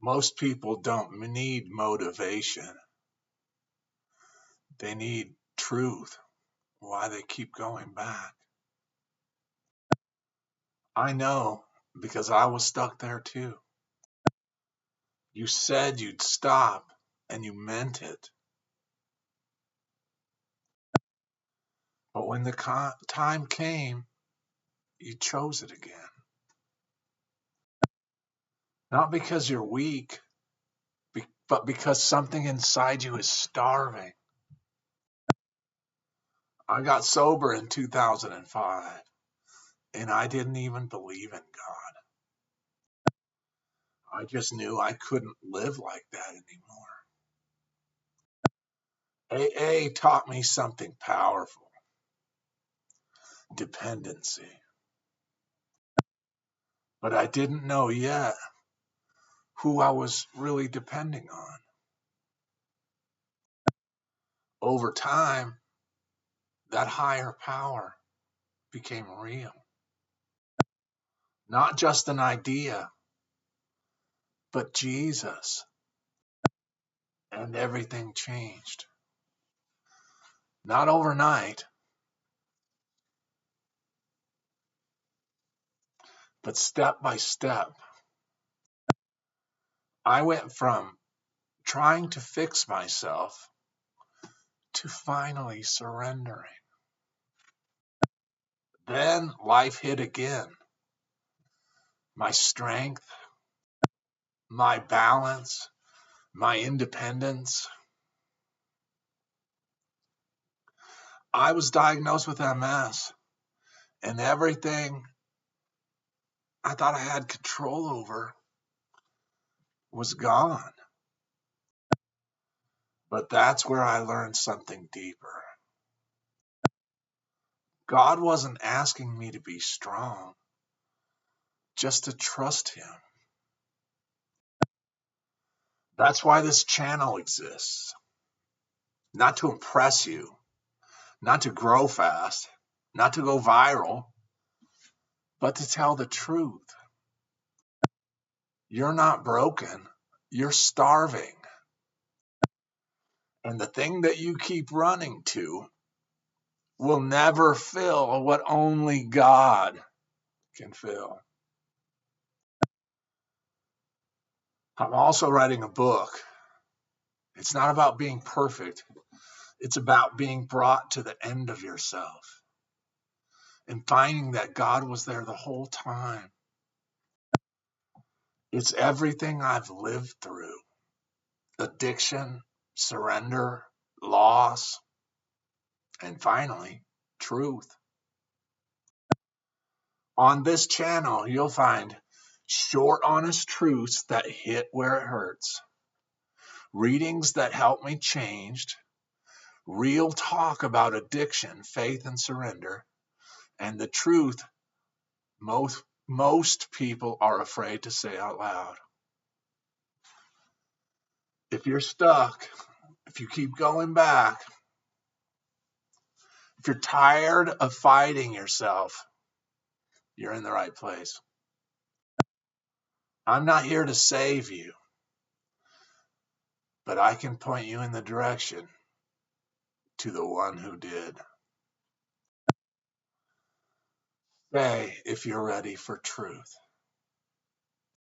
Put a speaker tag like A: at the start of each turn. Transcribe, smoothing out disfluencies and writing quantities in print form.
A: Most people don't need motivation. They need truth, why they keep going back. I know because I was stuck there too. You said you'd stop and you meant it. But when the time came, you chose it again. Not because you're weak, but because something inside you is starving. I got sober in 2005, and I didn't even believe in God. I just knew I couldn't live like that anymore. AA taught me something powerful: dependency. But I didn't know yet who I was really depending on. Over time, that higher power became real. Not just an idea, but Jesus. And everything changed. Not overnight, but step by step. I went from trying to fix myself to finally surrendering. Then life hit again. My strength, my balance, my independence. I was diagnosed with MS, and everything I thought I had control over was gone. But that's where I learned something deeper. God wasn't asking me to be strong, just to trust Him. That's why this channel exists. Not to impress you, not to grow fast, not to go viral, but to tell the truth. You're not broken, you're starving. And the thing that you keep running to will never fill what only God can fill. I'm also writing a book. It's not about being perfect. It's about being brought to the end of yourself and finding that God was there the whole time. It's everything I've lived through: addiction, surrender, loss, and finally, truth. On this channel, you'll find short, honest truths that hit where it hurts, readings that help me change, real talk about addiction, faith, and surrender, and the truth most people are afraid to say out loud. If you're stuck, if you keep going back, if you're tired of fighting yourself, you're in the right place. I'm not here to save you, but I can point you in the direction to the one who did. Say if you're ready for truth.